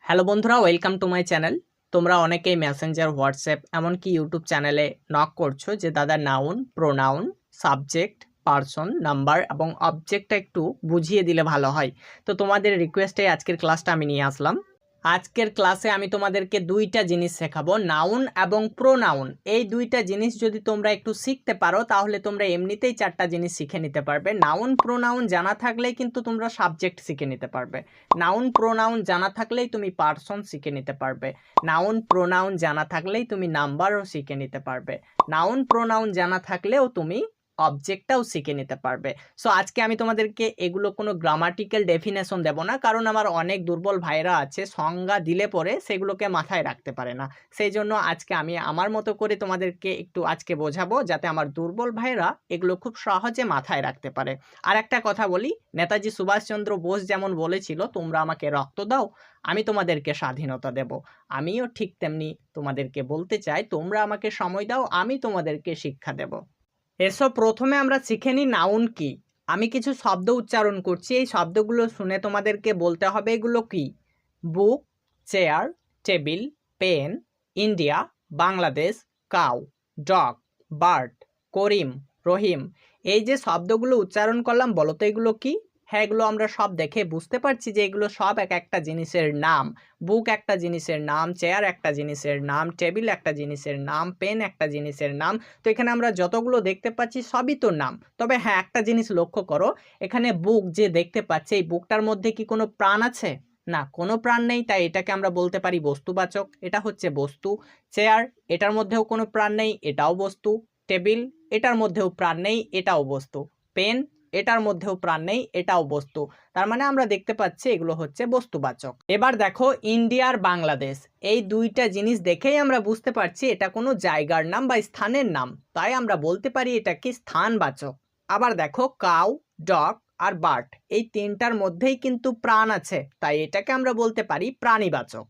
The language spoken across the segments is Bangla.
হ্যালো বন্ধুরা, ওয়েলকাম টু মাই চ্যানেল। তোমরা অনেকেই মেসেঞ্জার, হোয়াটসঅ্যাপ এমনকি ইউটিউব চ্যানেলে নক করছো যে দাদা noun, pronoun, subject, person, number এবং অবজেক্টটা একটু বুঝিয়ে দিলে ভালো হয়। তো তোমাদের রিকোয়েস্টে আজকের ক্লাসটা আমি নিয়ে আসলাম। আজকের ক্লাসে আমি তোমাদেরকে দুইটা জিনিস শেখাবো, নাউন এবং প্রোনাউন। এই দুইটা জিনিস যদি তোমরা একটু শিখতে পারো তাহলে তোমরা এমনিতেই চারটা জিনিস শিখে নিতে পারবে। নাউন প্রোনাউন জানা থাকলেই কিন্তু তোমরা সাবজেক্ট শিখে নিতে পারবে। নাউন প্রোনাউন জানা থাকলেই তুমি পারসন শিখে নিতে পারবে। নাউন প্রোনাউন জানা থাকলেই তুমি নাম্বারও শিখে নিতে পারবে। নাউন প্রোনাউন জানা থাকলেও তুমি অবজেক্টটাও শিখে নিতে পারবে। সো আজকে আমি তোমাদেরকে এগুলো কোনো গ্রামাটিক্যাল ডেফিনেশন দেব না, কারণ আমার অনেক দুর্বল ভাইরা আছে সংজ্ঞা দিলে পরে সেগুলোকে মাথায় রাখতে পারে না। সেই জন্য আজকে আমি আমার মতো করে তোমাদেরকে একটু আজকে বোঝাবো, যাতে আমার দুর্বল ভাইরা এগুলো খুব সহজে মাথায় রাখতে পারে। আর একটা কথা বলি, নেতাজি সুভাষচন্দ্র বোস যেমন বলেছিল তোমরা আমাকে রক্ত দাও, আমি তোমাদেরকে স্বাধীনতা দেব। আমিও ঠিক তেমনি তোমাদেরকে বলতে চাই, তোমরা আমাকে সময় দাও, আমি তোমাদেরকে শিক্ষা দেব। এসো প্রথমে আমরা শিখে নিই নাউন কি। আমি কিছু শব্দ উচ্চারণ করছি, এই শব্দগুলো শুনে তোমাদেরকে বলতে হবে এগুলো কি। Book, chair, table, pen, India, Bangladesh, cow, dog, bird, Karim, Rahim. এই যে শব্দগুলো উচ্চারণ করলাম, বলো তো এগুলো কি। হ্যাঁ, এগুলো আমরা সব দেখে বুঝতে পারছি যে এগুলো সব এক একটা জিনিসের নাম। বুক একটা জিনিসের নাম, চেয়ার একটা জিনিসের নাম, টেবিল একটা জিনিসের নাম, পেন একটা জিনিসের নাম। তো এখানে আমরা যতগুলো দেখতে পাচ্ছি সবই তো নাম। তবে হ্যাঁ, একটা জিনিস লক্ষ্য করো, এখানে বুক যে দেখতে পাচ্ছি, এই বুকটার মধ্যে কি কোনো প্রাণ আছে? না, কোনো প্রাণ নেই, তাই এটাকে আমরা বলতে পারি বস্তুবাচক, এটা হচ্ছে বস্তু। চেয়ার, এটার মধ্যেও কোনো প্রাণ নেই, এটাও বস্তু। টেবিল, এটার মধ্যেও প্রাণ নেই, এটাও বস্তু। পেন, এটার মধ্যেও প্রাণ নেই, এটাও বস্তু। তার মানে আমরা দেখতে পাচ্ছি এগুলো হচ্ছে বস্তুবাচক। এবার দেখো ইন্ডিয়ার বাংলাদেশ, এই দুইটা জিনিস দেখেই আমরা বুঝতে পারছি এটা কোনো জায়গার নাম বা স্থানের নাম, তাই আমরা বলতে পারি এটা কি স্থানবাচক। আবার দেখো কাউ, ডগ আর বার্ড, এই তিনটার মধ্যেই কিন্তু প্রাণ আছে, তাই এটাকে আমরা বলতে পারি প্রাণীবাচক।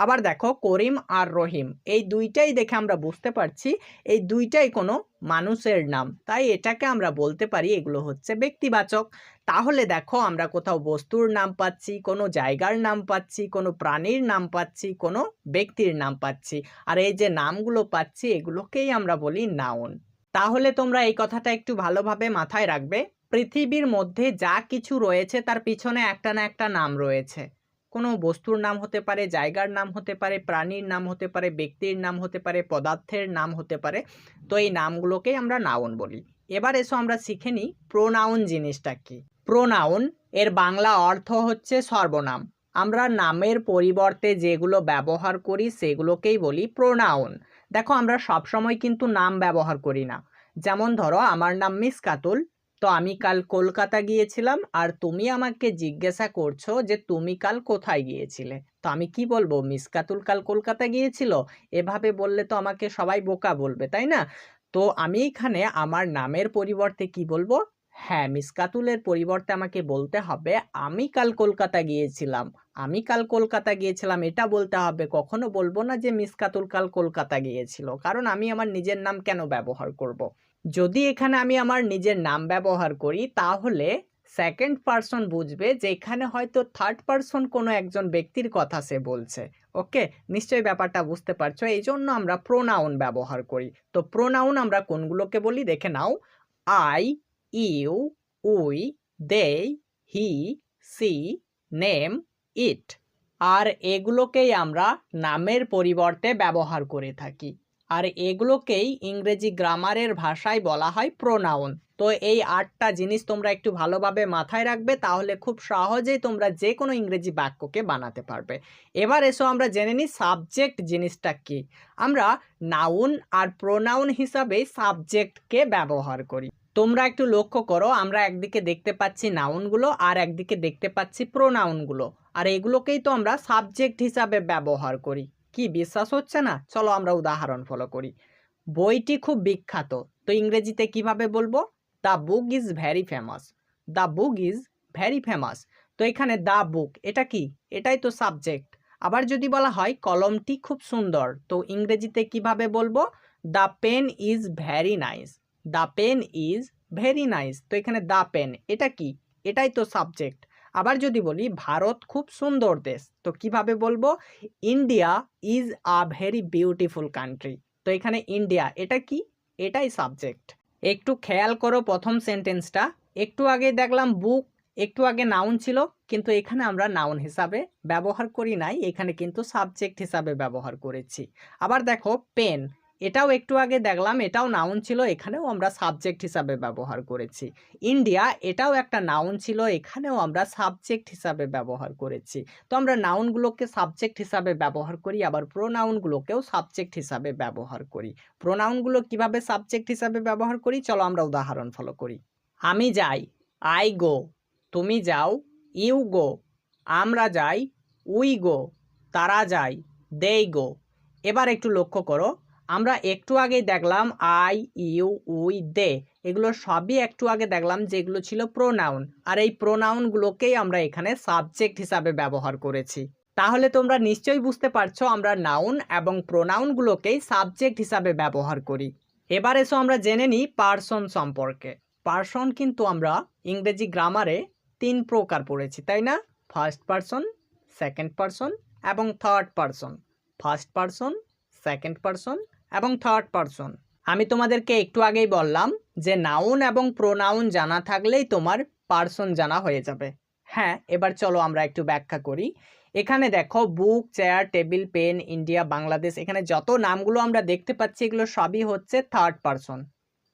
আবার দেখো করিম আর রহিম, এই দুইটাই দেখে আমরা বুঝতে পারছি এই দুইটাই কোনো মানুষের নাম, তাই এটাকে আমরা বলতে পারি এগুলো হচ্ছে ব্যক্তিবাচক। তাহলে দেখো আমরা কোথাও বস্তুর নাম পাচ্ছি, কোনো জায়গার নাম পাচ্ছি, কোনো প্রাণীর নাম পাচ্ছি, কোনো ব্যক্তির নাম পাচ্ছি। আর এই যে নামগুলো পাচ্ছি এগুলোকেই আমরা বলি নাউন। তাহলে তোমরা এই কথাটা একটু ভালোভাবে মাথায় রাখবে, পৃথিবীর মধ্যে যা কিছু রয়েছে তার পিছনে একটা না একটা নাম রয়েছে। কোনো বস্তুর নাম হতে পারে, জায়গার নাম হতে পারে, প্রাণীর নাম হতে পারে, ব্যক্তির নাম হতে পারে, পদার্থের নাম হতে পারে। তো এই নামগুলোকেই আমরা নাউন বলি। এবার এসো আমরা শিখে নিই প্রোনাউন জিনিসটা কি। প্রোনাউন এর বাংলা অর্থ হচ্ছে সর্বনাম। আমরা নামের পরিবর্তে যেগুলো ব্যবহার করি সেগুলোকেই বলি প্রোনাউন। দেখো আমরা সবসময় কিন্তু নাম ব্যবহার করি না। যেমন ধরো আমার নাম মিসকাতুল, তো আমি কাল কলকাতা গিয়েছিলাম, আর তুমি আমাকে জিজ্ঞাসা করছো যে তুমি কাল কোথায় গিয়েছিলে, তো আমি কি বলবো, মিসকাতুল কাল কলকাতা গিয়েছিল? এভাবে বললে তো আমাকে সবাই বোকা বলবে, তাই না? তো আমি এখানে আমার নামের পরিবর্তে কি বলবো, হ্যাঁ মিসকাতুলের পরিবর্তে আমাকে বলতে হবে আমি কাল কলকাতা গিয়েছিলাম। আমি কাল কলকাতা গিয়েছিলাম এটা বলতে হবে, কখনো বলবো না যে মিসকাতুল কাল কলকাতা গিয়েছিল, কারণ আমি আমার নিজের নাম কেন ব্যবহার করব। যদি এখানে আমি আমার নিজের নাম ব্যবহার করি তাহলে সেকেন্ড পারসন বুঝবে যে এখানে হয়তো থার্ড পারসন কোনো একজন ব্যক্তির কথা সে বলছে। ওকে, নিশ্চয়ই ব্যাপারটা বুঝতে পারছো, এই জন্য আমরা প্রোনাউন ব্যবহার করি। তো প্রোনাউন আমরা কোনগুলোকে বলি দেখে নাও। I, you, we, they, he, she, name, it. আর এগুলোকেই আমরা নামের পরিবর্তে ব্যবহার করে থাকি। আর এগুলোকেই ইংরেজি গ্রামারের ভাষায় বলা হয় প্রোনাউন। তো এই 8টা জিনিস তোমরা একটু ভালোভাবে মাথায় রাখবে, তাহলে খুব সহজেই তোমরা যে কোনো ইংরেজি বাক্যকে বানাতে পারবে। এবার এসো আমরা জেনে নিই সাবজেক্ট জিনিসটা কি। আমরা নাউন আর প্রোনাউন হিসাবে সাবজেক্টকে ব্যবহার করি। তোমরা একটু লক্ষ্য করো, আমরা একদিকে দেখতে পাচ্ছি নাউনগুলো আর একদিকে দেখতে পাচ্ছি প্রোনাউনগুলো, আর এগুলোকেই তো আমরা সাবজেক্ট হিসাবে ব্যবহার করি। কি বিশ্বাস হচ্ছে না? চলো আমরা উদাহরণ ফলো করি। বইটি খুব বিখ্যাত, তো ইংরেজিতে কিভাবে বলবো? The book is very famous. The book is very famous. তো এখানে দ্য বুক এটা কি? এটাই তো সাবজেক্ট। আবার যদি বলা হয় কলমটি খুব সুন্দর, তো ইংরেজিতে কিভাবে বলবো? The pen is very nice. The pen is very nice. তো এখানে দ্য পেন এটা কি? এটাই তো সাবজেক্ট। আবার যদি বলি ভারত খুব সুন্দর দেশ, তো কিভাবে বলবো? India is a very beautiful country. তো এখানে ইন্ডিয়া এটা কি? এটাই সাবজেক্ট। একটু খেয়াল করো প্রথম সেন্টেন্সটা। একটু আগে দেখলাম বুক, একটু আগে নাউন ছিল, কিন্তু এখানে আমরা নাউন হিসাবে ব্যবহার করি নাই, এখানে কিন্তু সাবজেক্ট হিসাবে ব্যবহার করেছি। আবার দেখো পেন, এটাও একটু আগে দেখলাম এটাও নাউন ছিল, এখানেও আমরা সাবজেক্ট হিসাবে ব্যবহার করেছি। ইন্ডিয়া এটাও একটা নাউন ছিল, এখানেও আমরা সাবজেক্ট হিসাবে ব্যবহার করেছি। তো আমরা নাউনগুলোকে সাবজেক্ট হিসাবে ব্যবহার করি, আবার প্রোনাউনগুলোকেও সাবজেক্ট হিসাবে ব্যবহার করি। প্রোনাউনগুলো কিভাবে সাবজেক্ট হিসাবে ব্যবহার করি চলো আমরা উদাহরণ ফলো করি। আমি যাই, আই গো। তুমি যাও, ইউ গো। আমরা যাই, উই গো। তারা যায়, দেই গো। এবার একটু লক্ষ্য করো, আমরা একটু আগেই দেখলাম আই, ইউ, উই, দে, এগুলো সবই একটু আগে দেখলাম যেগুলো ছিল প্রোনাউন, আর এই প্রোনাউনগুলোকেই আমরা এখানে সাবজেক্ট হিসাবে ব্যবহার করেছি। তাহলে তোমরা নিশ্চয়ই বুঝতে পারছো আমরা নাউন এবং প্রোনাউনগুলোকেই সাবজেক্ট হিসাবে ব্যবহার করি। এবার এসো আমরা জেনে নিই পার্সন সম্পর্কে। পার্সন কিন্তু আমরা ইংরেজি গ্রামারে 3 প্রকার পড়েছি, তাই না? ফার্স্ট পার্সন, সেকেন্ড পার্সন এবং third person. First person, second person এবং থার্ড পার্সন। আমি তোমাদেরকে একটু আগেই বললাম যে নাউন এবং প্রোনাউন জানা থাকলেই তোমার পার্সন জানা হয়ে যাবে। হ্যাঁ, এবার চলো আমরা একটু ব্যাখ্যা করি। এখানে দেখো book, chair, table, pen, India, Bangladesh, এখানে যত নামগুলো আমরা দেখতে পাচ্ছি এগুলো সবই হচ্ছে থার্ড পার্সন।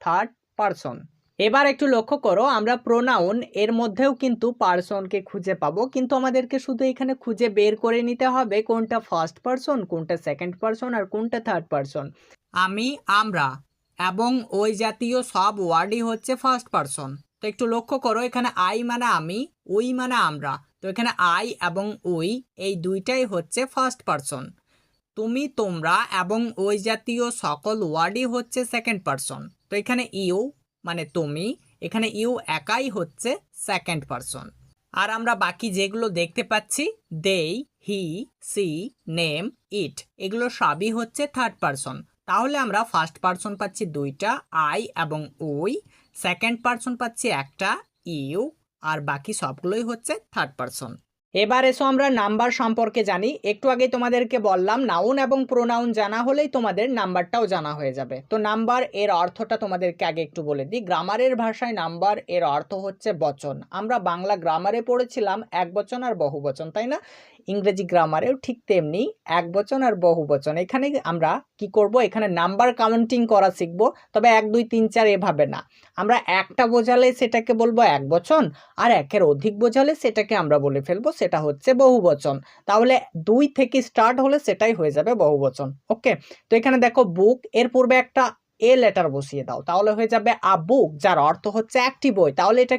Third person. এবার একটু লক্ষ্য করো, আমরা প্রোনাউন এর মধ্যেও কিন্তু পার্সনকে খুঁজে পাবো, কিন্তু আমাদেরকে শুধু এখানে খুঁজে বের করে নিতে হবে কোনটা ফার্স্ট পার্সন, কোনটা সেকেন্ড পার্সন আর কোনটা থার্ড পার্সন। আমি, আমরা এবং ওই জাতীয় সব ওয়ার্ডই হচ্ছে ফার্স্ট পার্সন। তো একটু লক্ষ্য করো, এখানে আই মানে আমি, উই মানে আমরা। তো এখানে আই এবং উই এই দুইটাই হচ্ছে ফার্স্ট পার্সন। তুমি, তোমরা এবং ওই জাতীয় সকল ওয়ার্ডই হচ্ছে সেকেন্ড পার্সন। তো এখানে ইউ মানে তুমি, এখানে ইউ একাই হচ্ছে সেকেন্ড পার্সন। আর আমরা বাকি যেগুলো দেখতে পাচ্ছি দেই, হি, সি, নেম, ইট, এগুলো সবই হচ্ছে থার্ড পার্সন। তাহলে আমরা ফার্স্ট পার্সন পাচ্ছি দুইটা, আই এবং উই। সেকেন্ড পার্সন পাচ্ছি একটা, ইউ। আর বাকি সবগুলোই হচ্ছে থার্ড পার্সন। এবার এসো আমরা নাম্বার সম্পর্কে জানি। একটু আগে তোমাদেরকে বললাম নাউন এবং প্রোনাউন জানা হলেই তোমাদের নাম্বারটাও জানা হয়ে যাবে। তো নাম্বার এর অর্থটা তোমাদেরকে আগে একটু বলে দিই। গ্রামারের ভাষায় নাম্বার এর অর্থ হচ্ছে বচন। আমরা বাংলা গ্রামারে পড়েছিলাম এক বচন আর বহু বচন, তাই না? ইংরেজি গ্রামারেও ঠিক তেমনি এক বচন আর বহু বচন। এখানে আমরা কি করব, এখানে নাম্বার কাউন্টিং করা শিখবো, তবে 1 2 3 4 এভাবে না। আমরা একটা বোঝালে সেটাকে বলবো এক বচন, আর একের অধিক বোঝালে সেটাকে আমরা বলে ফেলবো সেটা হচ্ছে বহুবচন। তাহলে 2 থেকে স্টার্ট হলে সেটাই হয়ে যাবে বহুবচন। ওকে, তো এখানে দেখো বুক এর পূর্বে একটা এ লেটার বসিয়ে দাও, তাহলে হয়ে যাবে আ বুক, যার অর্থ হচ্ছে একটি বই। তাহলে এটা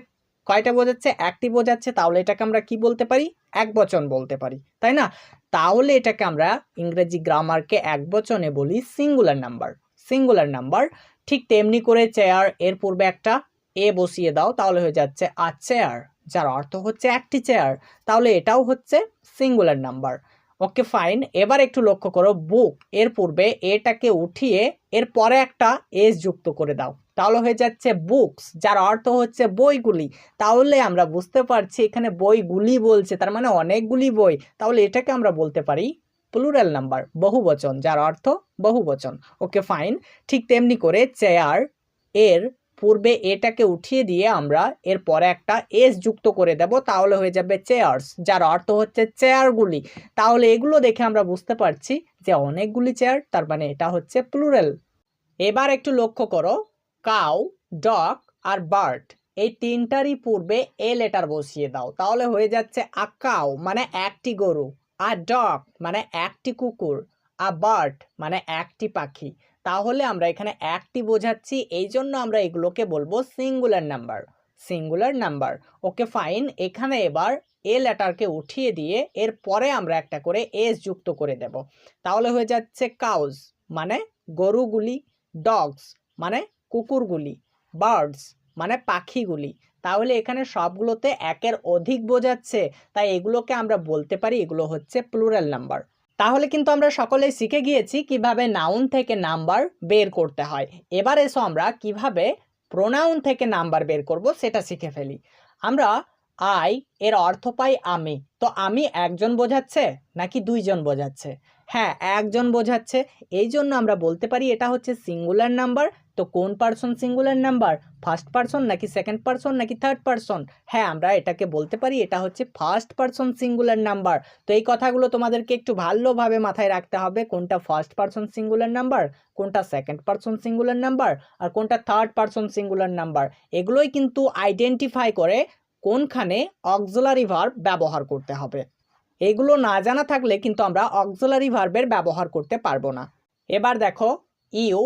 কয়টা বোঝাচ্ছে? একটি বোঝাচ্ছে। তাহলে এটাকে আমরা কি বলতে পারি? এক বচন বলতে পারি, তাই না? তাহলে এটাকে আমরা ইংরেজি গ্রামারকে এক বচনে বলি সিঙ্গুলার নাম্বার। Singular number. ঠিক তেমনি করে চেয়ার এর পূর্বে একটা এ বসিয়ে দাও, তাহলে হয়ে যাচ্ছে আ চেয়ার, যার অর্থ হচ্ছে একটি চেয়ার। তাহলে এটাও হচ্ছে সিঙ্গুলার নাম্বার। Okay fine. এবার একটু লক্ষ্য করো, বুক এর পূর্বে এটাকে উঠিয়ে এর পরে একটা এস যুক্ত করে দাও, তাহলে হয়ে যাচ্ছে বুকস, যার অর্থ হচ্ছে বইগুলি। তাহলে আমরা বুঝতে পারছি এখানে বইগুলি বলছে, তার মানে অনেকগুলি বই। তাহলে এটাকে আমরা বলতে পারি প্লুরাল নাম্বার, বহুবচন, যার অর্থ বহুবচন। Okay fine. ঠিক তেমনি করে চেয়ার এর পূর্বে এটাকে উঠিয়ে দিয়ে আমরা এর পরে একটা এস যুক্ত করে দেব, তাহলে হয়ে যাবে চেয়ার্স, যার অর্থ হচ্ছে চেয়ারগুলি। তাহলে এগুলো দেখে আমরা বুঝতে পারছি যে অনেকগুলি চেয়ার, তার মানে এটা হচ্ছে প্লুরাল। এবার একটু লক্ষ্য করো, কাউ, ডগ আর বার্ড এই তিনটারই পূর্বে এ লেটার বসিয়ে দাও, তাহলে হয়ে যাচ্ছে আ কাউ মানে একটি গরু, আ ডগ মানে একটি কুকুর, আ বার্ড মানে একটি পাখি। তাহলে আমরা এখানে একটি বোঝাচ্ছি, এই জন্য আমরা এগুলোকে বলবো singular number. Singular number. Okay fine. এখানে এবার এ লেটারকে উঠিয়ে দিয়ে এর পরে আমরা একটা করে এস যুক্ত করে দেব, তাহলে হয়ে যাচ্ছে কাউজ মানে গরুগুলি, ডগস মানে কুকুরগুলি, বার্ডস মানে পাখিগুলি। তাহলে এখানে সবগুলোতে একের অধিক বোঝাচ্ছে, তাই এগুলোকে আমরা বলতে পারি এগুলো হচ্ছে প্লুরাল নাম্বার। তাহলে কিন্তু আমরা সকলেই শিখে গিয়েছি কিভাবে নাউন থেকে নাম্বার বের করতে হয়। এবার এসো আমরা কিভাবে প্রোনাউন থেকে নাম্বার বের করব সেটা শিখে ফেলি। আমরা আই এর অর্থ পাই আমি। তো আমি একজন বোঝাচ্ছে নাকি দুইজন বোঝাচ্ছে? হ্যাঁ, একজন বোঝাচ্ছে। এই জন্য আমরা বলতে পারি এটা হচ্ছে সিঙ্গুলার নাম্বার। তো কোন person singular number? First person নাকি সেকেন্ড পার্সন নাকি থার্ড পার্সন? হ্যাঁ, আমরা এটাকে বলতে পারি এটা হচ্ছে ফার্স্ট পার্সন সিঙ্গুলার নাম্বার। তো এই কথাগুলো তোমাদেরকে একটু ভালোভাবে মাথায় রাখতে হবে, কোনটা ফার্স্ট পার্সন সিঙ্গুলার নাম্বার, কোনটা সেকেন্ড পার্সন সিঙ্গুলার নাম্বার, আর কোনটা থার্ড পার্সন সিঙ্গুলার নাম্বার। এগুলোই কিন্তু আইডেন্টিফাই করে কোনখানে অক্সিলারি ভার্ব ব্যবহার করতে হবে। এগুলো না জানা থাকলে কিন্তু আমরা অক্সিলারি ভার্বের ব্যবহার করতে পারবো না। এবার দেখো ইউ,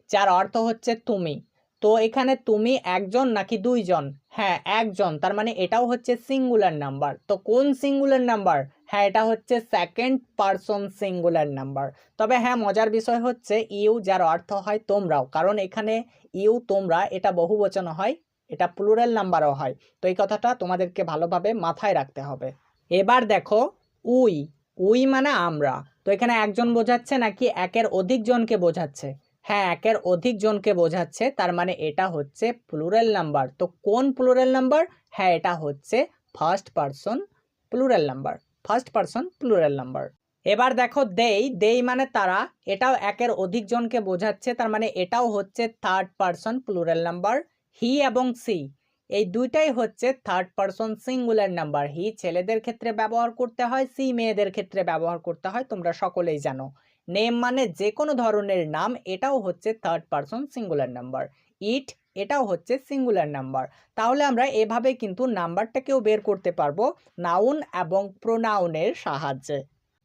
যার অর্থ হচ্ছে তুমি। তো এখানে তুমি একজন নাকি দুইজন? হ্যাঁ, একজন, তার মানে এটাও হচ্ছে সিঙ্গুলার নাম্বার। তো কোন সিঙ্গুলার নাম্বার? হ্যাঁ, এটা হচ্ছে সেকেন্ড পার্সন সিঙ্গুলার নাম্বার। তবে হ্যাঁ, মজার বিষয় হচ্ছে ইউ যার অর্থ হয় তোমরাও, কারণ এখানে ইউ তোমরা এটা বহুবচন হয়, এটা প্লুরাল নাম্বারও হয়। তো এই কথাটা তোমাদেরকে ভালোভাবে মাথায় রাখতে হবে। এবার দেখো উই, উই মানে আমরা। তো এখানে একজন বোঝাচ্ছে নাকি একের অধিক জনকে বোঝাচ্ছে? হ্যাঁ, একের অধিক জনকে বোঝাচ্ছে, তার মানে এটা হচ্ছে প্লুরাল নাম্বার। তো কোন প্লুরাল নাম্বার? হ্যাঁ, এটা হচ্ছে first person plural number, first person plural number. এবার দেখো দেই, দেই মানে তারা, এটাও একের অধিক জনকে বোঝাচ্ছে, তার মানে এটাও হচ্ছে থার্ড পার্সন প্লুরাল নাম্বার। হি এবং সি, এই দুইটাই হচ্ছে থার্ড পার্সন সিঙ্গুলার নাম্বার। হি ছেলেদের ক্ষেত্রে ব্যবহার করতে হয়, সি মেয়েদের ক্ষেত্রে ব্যবহার করতে হয়, তোমরা সকলেই জানো। নেম মানে যে কোনো ধরনের নাম, এটাও হচ্ছে থার্ড পার্সন সিঙ্গুলার নাম্বার। ইট, এটাও হচ্ছে সিঙ্গুলার নাম্বার। তাহলে আমরা এভাবে কিন্তু নাম্বারটাকেও বের করতে পারবো নাউন এবং প্রোনাউনের সাহায্যে।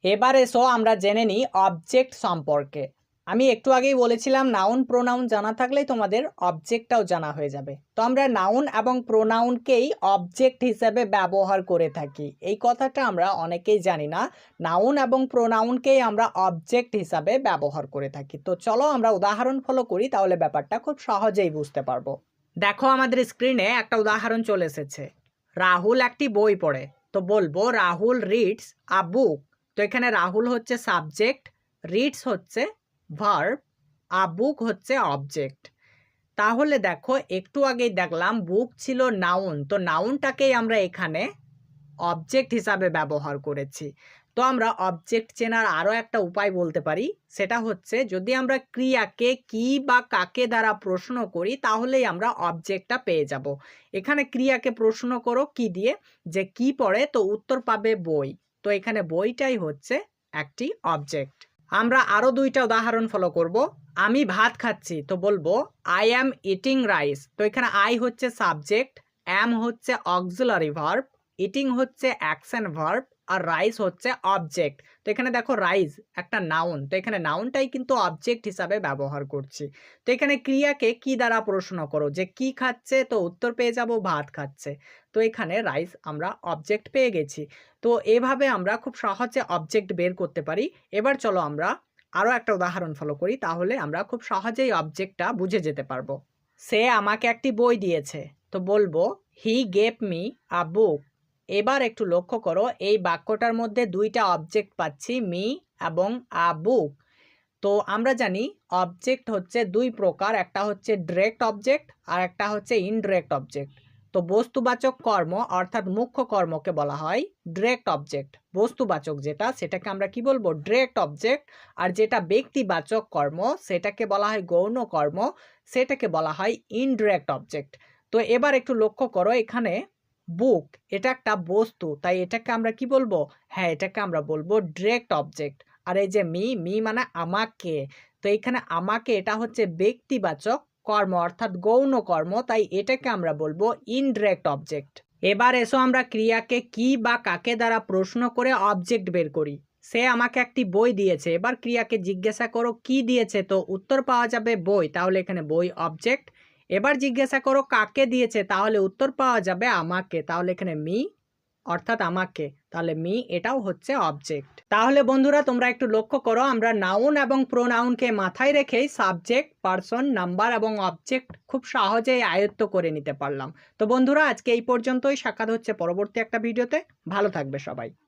এবার এসো আমরা জেনে নিই অবজেক্ট সম্পর্কে। আমি একটু আগেই বলেছিলাম নাউন প্রোনাউন জানা থাকলেই তোমাদের অবজেক্টটাও জানা হয়ে যাবে। তো আমরা নাউন এবং প্রোনাউনকেই অবজেক্ট হিসেবে ব্যবহার করে থাকি, এই কথাটা আমরা অনেকেই জানি না। নাউন এবং প্রোনাউনকেই আমরা অবজেক্ট হিসাবে ব্যবহার করে থাকি। তো চলো আমরা উদাহরণ ফলো করি, তাহলে ব্যাপারটা খুব সহজেই বুঝতে পারবো। দেখো আমাদের স্ক্রিনে একটা উদাহরণ চলে এসেছে। রাহুল একটি বই পড়ে। তো বলবো রাহুল রিডস আ বুক। তো এখানে রাহুল হচ্ছে সাবজেক্ট, রিডস হচ্ছে ভার্ব, আ বুক হচ্ছে অবজেক্ট। তাহলে দেখো একটু আগেই দেখলাম বুক ছিল নাউন, তো নাউনটাকেই আমরা এখানে অবজেক্ট হিসাবে ব্যবহার করেছি। তো আমরা অবজেক্ট চেনার আরও একটা উপায় বলতে পারি, সেটা হচ্ছে যদি আমরা ক্রিয়াকে কি বা কাকে দ্বারা প্রশ্ন করি তাহলেই আমরা অবজেক্টটা পেয়ে যাব। এখানে ক্রিয়াকে প্রশ্ন করো কি দিয়ে, যে কি পড়ে, তো উত্তর পাবে বই। তো এখানে বইটাই হচ্ছে একটি অবজেক্ট। আমরা আরও দুইটা উদাহরণ ফলো করব। আমি ভাত খাচ্ছি। তো বলবো আই অ্যাম ইটিং রাইস। তো এখানে আই হচ্ছে সাবজেক্ট, অ্যাম হচ্ছে অক্সিলারি ভার্ব, ইটিং হচ্ছে অ্যাকশন ভার্ব, আর রাইস হচ্ছে অবজেক্ট। তো এখানে দেখো রাইস একটা নাউন, তো এখানে নাউনটাই কিন্তু অবজেক্ট হিসাবে ব্যবহার করছি। তো এখানে ক্রিয়াকে কি দ্বারা প্রশ্ন করো, যে কি খাচ্ছে, তো উত্তর পেয়ে যাব ভাত খাচ্ছে। তো এখানে রাইস আমরা অবজেক্ট পেয়ে গেছি। তো এভাবে আমরা খুব সহজে অবজেক্ট বের করতে পারি। এবার চলো আমরা আরও একটা উদাহরণ ফলো করি, তাহলে আমরা খুব সহজেই অবজেক্টটা বুঝে যেতে পারবো। সে আমাকে একটি বই দিয়েছে। তো বলবো হি গেভ মি আ বুক। এবার একটু লক্ষ্য করো, এই বাক্যটার মধ্যে দুইটা অবজেক্ট পাচ্ছি, মি এবং আ বুক। তো আমরা জানি অবজেক্ট হচ্ছে দুই প্রকার, একটা হচ্ছে ডিরেক্ট অবজেক্ট আর একটা হচ্ছে ইনডিরেক্ট অবজেক্ট। তো বস্তুবাচক কর্ম অর্থাৎ মুখ্য কর্মকে বলা হয় ডিরেক্ট অবজেক্ট, বস্তুবাচক যেটা সেটাকে আমরা কি বলবো, ডিরেক্ট অবজেক্ট। আর যেটা ব্যক্তিবাচক কর্ম সেটাকে বলা হয় গৌণ কর্ম, সেটাকে বলা হয় ইনডিরেক্ট অবজেক্ট। তো এবার একটু লক্ষ্য করো, এখানে বুক এটা একটা বস্তু, তাই এটাকে আমরা কি বলবো, হ্যাঁ এটাকে আমরা বলবো ডিরেক্ট অবজেক্ট। আর এই যে মি, মি মানে আমাকে, তো এইখানে আমাকে এটা হচ্ছে ব্যক্তিবাচক কর্ম অর্থাৎ গৌণ কর্ম, তাই এটাকে আমরা বলবো ইনডিরেক্ট অবজেক্ট। এবার এসো আমরা ক্রিয়াকে কি বা কাকে দ্বারা প্রশ্ন করে অবজেক্ট বের করি। সে আমাকে একটি বই দিয়েছে। এবার ক্রিয়াকে জিজ্ঞাসা করো কি দিয়েছে, তো উত্তর পাওয়া যাবে বই, তাহলে এখানে বই অবজেক্ট। এবার জিজ্ঞাসা করো কাকে দিয়েছে, তাহলে উত্তর পাওয়া যাবে আমাকে, তাহলে এখানে মি অর্থাৎ আমাকে, তাহলে মি এটাও হচ্ছে অবজেক্ট। তাহলে বন্ধুরা তোমরা একটু লক্ষ্য করো, আমরা নাউন এবং প্রোনাউনকে মাথায় রেখেই সাবজেক্ট, পার্সন, নাম্বার এবং অবজেক্ট খুব সহজেই আয়ত্ত করে নিতে পারলাম। তো বন্ধুরা আজকে এই পর্যন্তই, সাক্ষাৎ হচ্ছে পরবর্তী একটা ভিডিওতে। ভালো থাকবে সবাই।